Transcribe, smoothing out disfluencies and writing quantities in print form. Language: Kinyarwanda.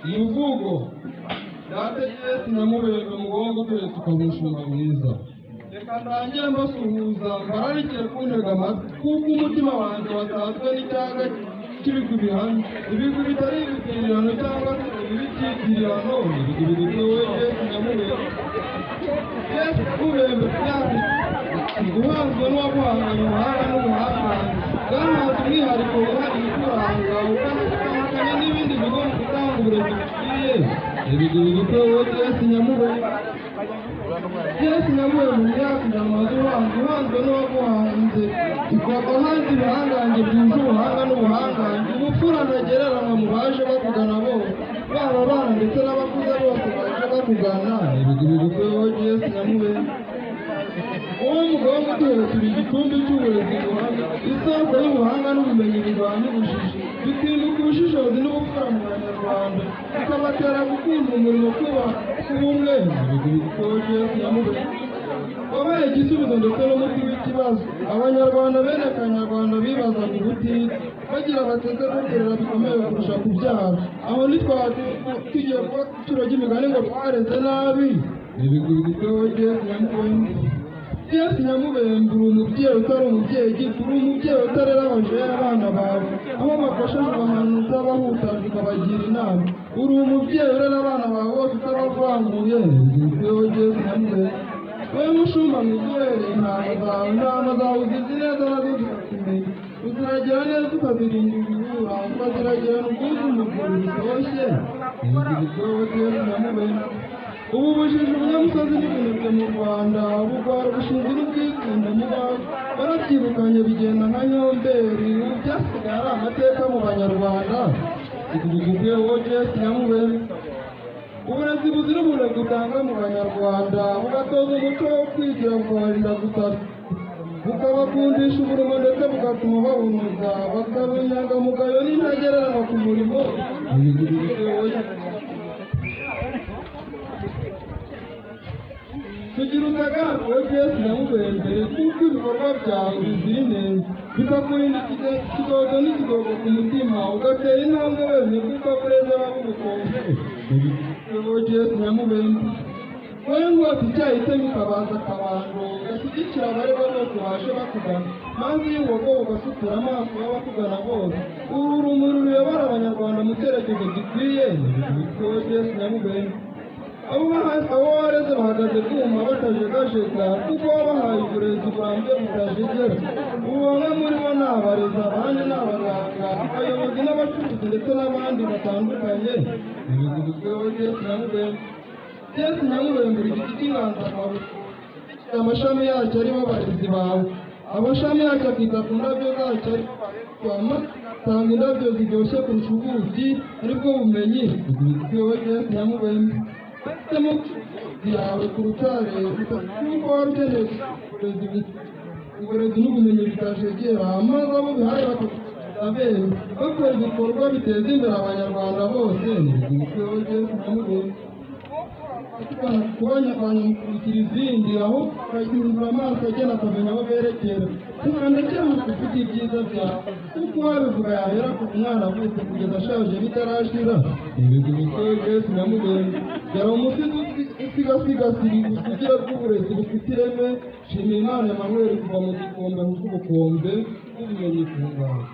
Imvugo yategetse nyamubere mugongo twe tukamushima mwiza. Reka ndangire mbasuhuza mbararikire kuntega amatwi kuko umutima wanjye watatswe n'icyaga kiri ku bihamya. Ibigwi bitari ibitirirano cyangwa se ibicitirirano ibigwi bigoye nyamubere. Yesu ubembe byari guhanzwe n'uwaguhanganye ubuhanga n'ubuhangange bwahanze umwihariko wihariye ukuranga ukanatandukanya n'ibindi bigo mu gutanga uburezi bukwiye. Ibigwi bigoye Yesu nyamubere. Yesu nyamubere mu myaka nyamaze uhanzwe n'uwaguhanze ukaba hanze ibihangange byuje ubuhanga n'ubuhangange ubupfura ntagereranywa mu baje bakugana bose baba abana ndetse n'abakuze bose baje bakugana. Ibigwi bigoye Yesu nyamubere. Uwo mugongo utuwe turi igicumbi cy'uburezi buhamye, isoko y'ubuhanga n'ubumenyi birwanya ubujiji, bikinduka ubushishozi n'ubupfura mu Banyarwanda, bikabatera gukunda umurimo kubaha ubumwe. Ibigwi bigoye Yesu nyamubere. Wabaye igisubizo ndetse n'umuti w'ikibazo Abanyarwanda bene Kanyarwanda bibazaga ubutitsa bagira bateze gukorera bikomeye kurusha kubyara. Aho ntitwari tugiye kuba icuro ry'imigani ngo twareze nabi. Ibigwi bigoye Yesu nyamubere. Yesu nyamubere uri umubyeyi utari umubyeyi gito, uri umubyeyi utarera abajere abana bawe aho bakosheje ubahanuza abahutajwe ukabagira inama. Uri umubyeyi urera abana bawe bose utabavanguye. Ibigwi Yesu nyamubere. Wowe mushumba mwizerere intama zawe uzizi neza nazo zikakumenya, uziragira neza ukazirinda ibibura, ukaziragirana ubwuzu mu rwuri rutoshye. Ibigwi bigoye Yesu nyamubere. Ubu bujiji ubunyamusozi n'ibinebwe mu Rwanda bugwara ubushinzi n'ubwikunde mu bantu barabyirukanye bigenda nka nyomberi. Ubu byasigaye ari amateka mu Banyarwanda. Ibigwi bigoye Yesu nyamubere. Uburezi buzira ubunebwe utanga mu Banyarwanda bugatoza umuco wo kwigira bukabarinda gusara, bukabakundisha umurimo ndetse bugatuma bawunoza bakaba inyangamugayo n'intagereranywa ku murimo. Ibigwi bigoye. Tugira utaganzwe Yesu nyamubere mbere kuko ibikorwa byawe bizira inenge, bikakurinda ikidodo n'ikidogo ku mutima, ugatera intambwe wemye kuko bureze ababugukunze. Ibigwi Yesu nyamubere. Wowe ngwate icyayi itema ukabaza akabando ugashyigikira abareba bose baje bakugana, maze iyo uwogowe ugasukura amaso y'abakugana bose. Uru rumuri ruyobora Abanyarwanda mu cyerekezo gikwiye. Ibigwi Yesu nyamubere. Abo wareze bahagaze bwuma batajegajega kuko wabahaye uburezi burambye butajegera. Ubu bamwe muri bo ni abarezi, abandi ni abaganga, abayobozi n'abacuruzi ndetse n'abandi batandukanye. Ibigwi bigoye Yesu nyamubere. Yesu nyamubere mbere igiti cy'inganzamarumbo amashami yacyo aribo abarezi bawe, amashami yacyo akita ku ndabyo zacyo aribo barezwamo, tanga indabyo ziryoshye kurusha ubuki aribwo bumenyi. Ibigwi bigoye Yesu nyamubere. Hitamo yawe ku rutare kuko wari ukeneye uburezi n'ubumenyi bitajegera, maze abo bihaye bakabera bakora ibikorwa biteza imbere Abanyarwanda bose. Ibigwi bigoye Yesu nyamubere. Kubanyarwanda mukurikira izindi aho bakagirira amaso agena akamenya aho berekera, tukandekera mu gufite ibyiza byawe kuko wabivuga yahera ku mwana avutse kugeza ashaje bitarashira. Ibigwi bigoye Yesu nyamubere. Yari umusizi usigasigasira ubusugira bw'uburezi bufite ireme. Shimira Imana Emmanuel kuva mu gikombe mu bw'ubukombe n'ubumenyi ku Rwanda.